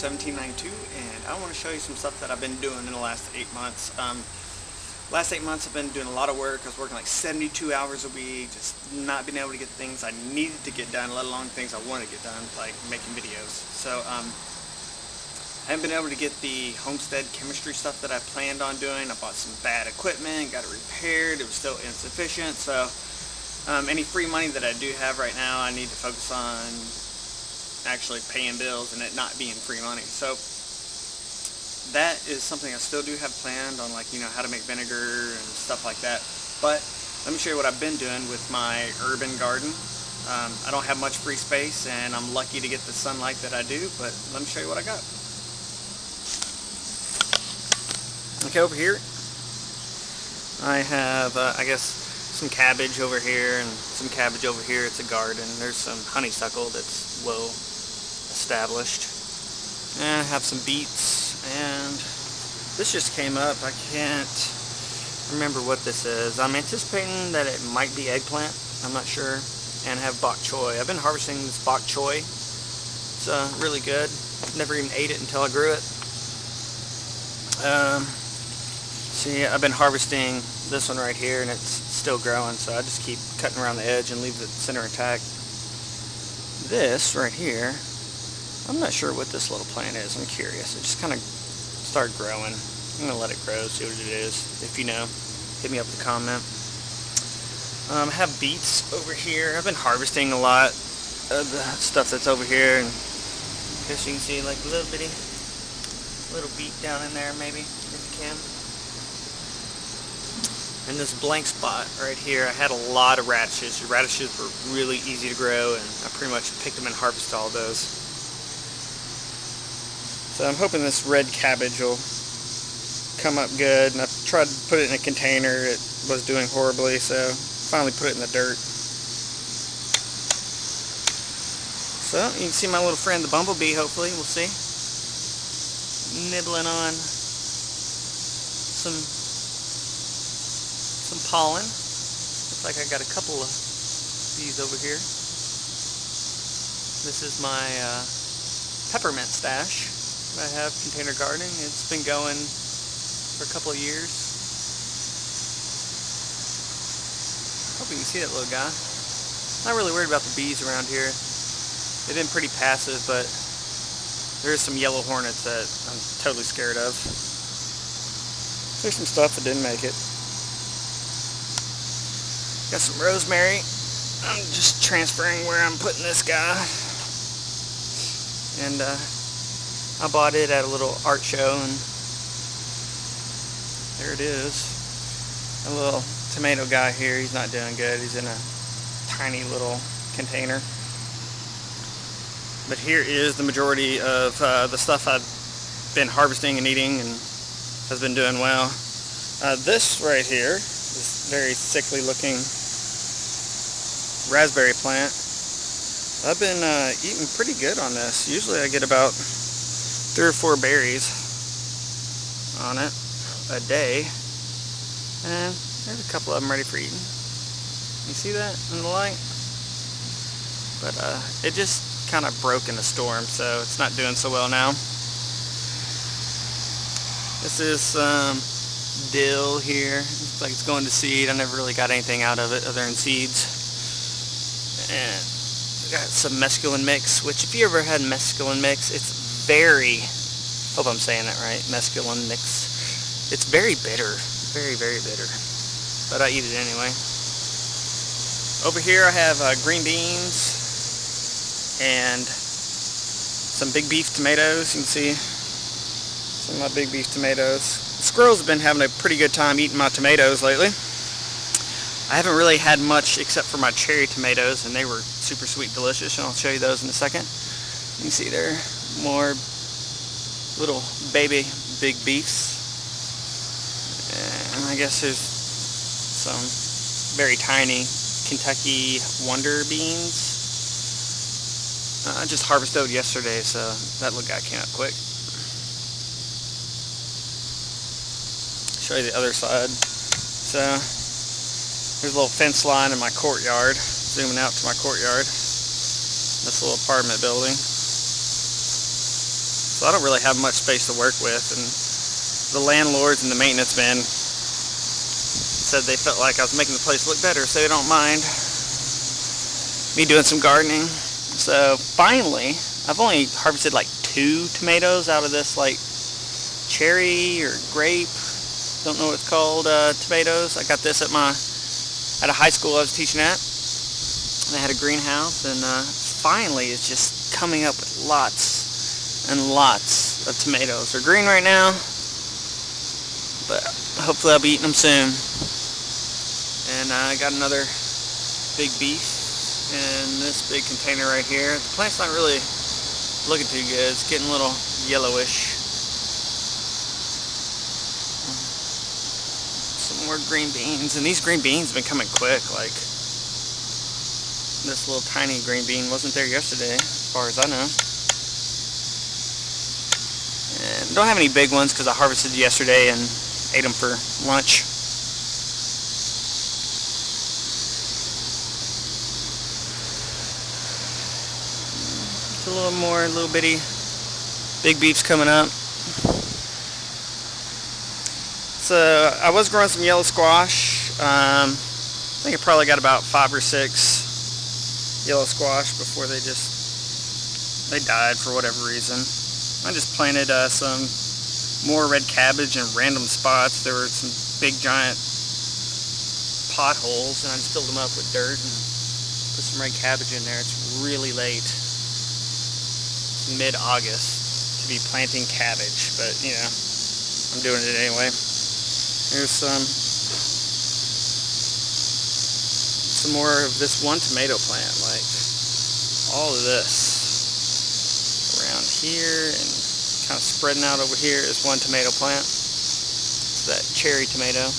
1792, and I want to show you some stuff that I've been doing in the last 8 months. Last 8 months I've been doing a lot of work. I was working like 72 hours a week, just not being able to get things I needed to get done, let alone things I wanted to get done, like making videos. So I haven't been able to get the homestead chemistry stuff that I planned on doing. I bought some bad equipment, got it repaired, it was still insufficient. So any free money that I do have right now, I need to focus on actually paying bills and it not being free money. So that is something I still do have planned on, like, you know, how to make vinegar and stuff like that. But let me show you what I've been doing with my urban garden. I don't have much free space and I'm lucky to get the sunlight that I do, but let me show you what I got. Okay, over here I have I guess some cabbage over here and some cabbage over here. It's a garden. There's some honeysuckle that's well established, and I have some beets, and this just came up. I can't remember what this is. I'm anticipating that it might be eggplant, I'm not sure, and have bok choy. I've been harvesting this bok choy. It's really good. Never even ate it until I grew it. See, I've been harvesting this one right here and it's still growing, so I just keep cutting around the edge and leave the center intact. This right here, I'm not sure what this little plant is. I'm curious. It just kind of started growing. I'm going to let it grow, see what it is. If you know, hit me up with a comment. I have beets over here. I've been harvesting a lot of the stuff that's over here, and I guess you can see like a little beet down in there, maybe, if you can. And this blank spot right here, I had a lot of radishes. The radishes were really easy to grow, and I pretty much picked them and harvested all those. So I'm hoping this red cabbage will come up good, and I've tried to put it in a container. It was doing horribly, so finally put it in the dirt. So you can see my little friend the bumblebee, hopefully, we'll see. Nibbling on some pollen. Looks like I got a couple of these over here. This is my peppermint stash that I have container gardening. It's been going for a couple of years. Hope you can see that little guy. Not really worried about the bees around here. They've been pretty passive, but there's some yellow hornets that I'm totally scared of. There's some stuff that didn't make it. Got some rosemary. I'm just transferring where I'm putting this guy. And I bought it at a little art show, and there it is. A little tomato guy here. He's not doing good. He's in a tiny little container. But here is the majority of the stuff I've been harvesting and eating and has been doing well. This right here, this very sickly looking raspberry plant, I've been eating pretty good on this. Usually I get about 3 or 4 berries on it a day, and there's a couple of them ready for eating. You see that in the light? But it just kind of broke in a storm, so it's not doing so well now. This is some dill here. Looks like it's going to seed. I never really got anything out of it other than seeds. And I got some mescaline mix, which if you ever had mescaline mix, it's very, hope I'm saying that right, mescaline mix. It's very bitter, very, very bitter. But I eat it anyway. Over here I have green beans and some big beef tomatoes. You can see some of my big beef tomatoes. Squirrels have been having a pretty good time eating my tomatoes lately. I haven't really had much except for my cherry tomatoes, and they were super sweet, delicious, and I'll show you those in a second. You can see there more little baby big beefs, and I guess there's some very tiny Kentucky Wonder beans. I just harvested yesterday, so that little guy came up quick. Show you the other side. So there's a little fence line in my courtyard. Zooming out to my courtyard. This little apartment building. so I don't really have much space to work with. And the landlords and the maintenance men said they felt like I was making the place look better, so they don't mind me doing some gardening. So finally, I've only harvested like 2 tomatoes out of this like cherry or grape, don't know what it's called, tomatoes. I got this at a high school I was teaching at. And I had a greenhouse, and finally it's just coming up with lots and lots of tomatoes. They're green right now, but hopefully I'll be eating them soon. And I got another big beef in this big container right here. The plant's not really looking too good. It's getting a little yellowish. Some more green beans, and these green beans have been coming quick. Like, this little tiny green bean wasn't there yesterday, as far as I know. And don't have any big ones because I harvested yesterday and ate them for lunch. It's a little more, little bitty big beefs coming up. So I was growing some yellow squash. I think I probably got about 5 or 6 yellow squash before they died for whatever reason. I just planted some more red cabbage in random spots. There were some big giant potholes, and I just filled them up with dirt and put some red cabbage in there. It's really late. It's mid-August to be planting cabbage, but you know, I'm doing it anyway. Here's some more of this one tomato plant. Like, all of this around here and kind of spreading out over here is one tomato plant. It's that cherry tomato.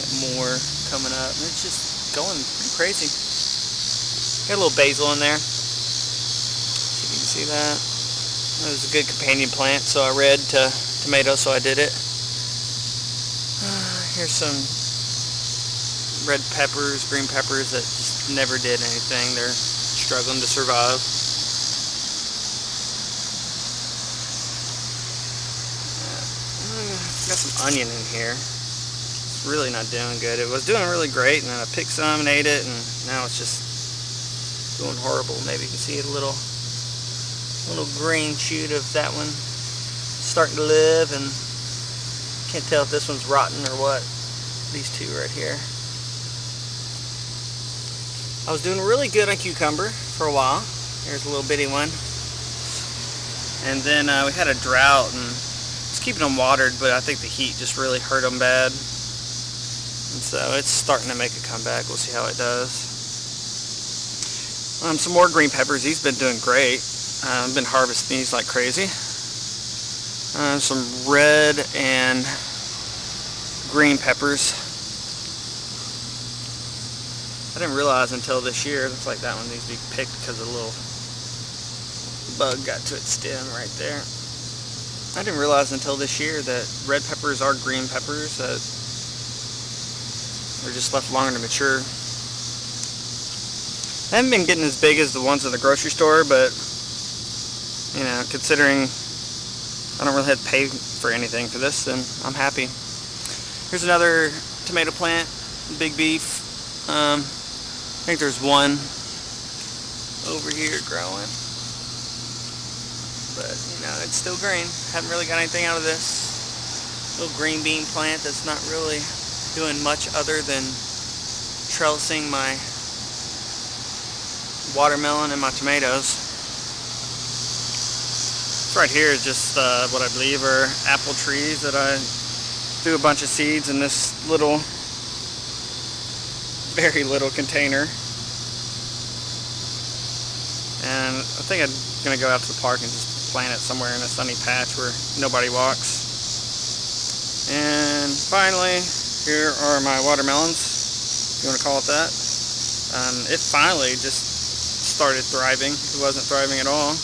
Got more coming up, and it's just going pretty crazy. Got a little basil in there. See if you can see that. That was a good companion plant, so I read to tomato, so I did it. Here's some red peppers, green peppers that just never did anything. They're struggling to survive. Got some onion in here. It's really not doing good. It was doing really great, and then I picked some and ate it, and now it's just doing horrible. Maybe you can see a little green shoot of that one starting to live, and can't tell if this one's rotten or what. These two right here. I was doing really good on cucumber for a while. Here's a little bitty one. And then we had a drought, and it's keeping them watered, but I think the heat just really hurt them bad. And so it's starting to make a comeback. We'll see how it does. Some more green peppers. These have been doing great. I've been harvesting these like crazy. Some red and green peppers. I didn't realize until this year, looks like that one needs to be picked because a little bug got to its stem right there. I didn't realize until this year that red peppers are green peppers, that they're just left longer to mature. I haven't been getting as big as the ones in the grocery store, but you know, considering I don't really have to pay for anything for this, then I'm happy. Here's another tomato plant, big beef. I think there's one over here growing, but you know, it's still green. Haven't really got anything out of this little green bean plant that's not really doing much other than trellising my watermelon and my tomatoes. This right here is just what I believe are apple trees that I threw a bunch of seeds in this little, very little container. And I think I'm going to go out to the park and just plant it somewhere in a sunny patch where nobody walks. And finally, here are my watermelons, if you want to call it that. It finally just started thriving. It wasn't thriving at all,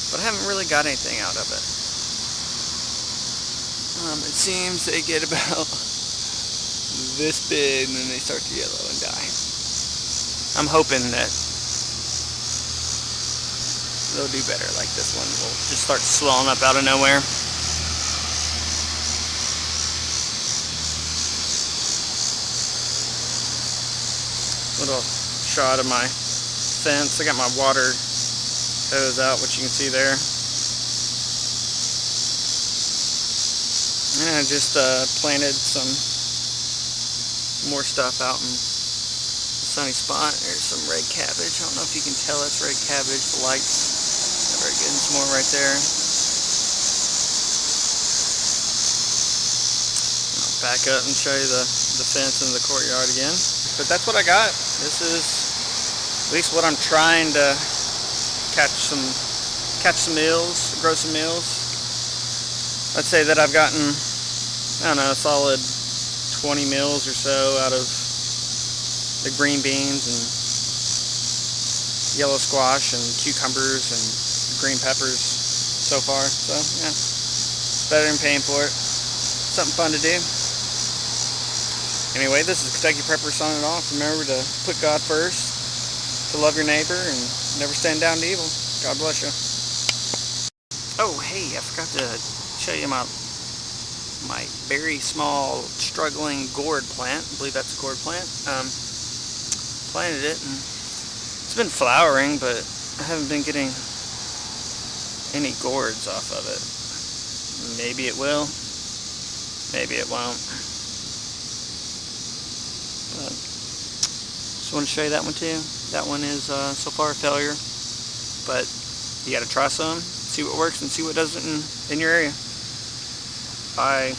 but I haven't really got anything out of it. It seems they get about this big and then they start to yellow and die. I'm hoping that they'll do better. Like this one will just start swelling up out of nowhere. Little shot of my fence. I got my water hose out, which you can see there. And I just planted some more stuff out in the sunny spot. There's some red cabbage. I don't know if you can tell it's red cabbage. The light's not very good. And some more right there. I'll back up and show you the fence and the courtyard again. But that's what I got. This is at least what I'm trying to catch some meals, grow some meals. Let's say that I've gotten, I don't know, a solid 20 meals or so out of the green beans and yellow squash and cucumbers and green peppers so far. So yeah, it's better than paying for it. Something fun to do. Anyway, this is Kentucky Prepper signing off. Remember to put God first, to love your neighbor, and never stand down to evil. God bless you. Oh, hey, I forgot to show you my very small, struggling gourd plant. I believe that's a gourd plant. Planted it, and it's been flowering, but I haven't been getting any gourds off of it. Maybe it will. Maybe it won't. But just want to show you that one too. That one is so far a failure, but you got to try some, see what works and see what doesn't in your area. Bye.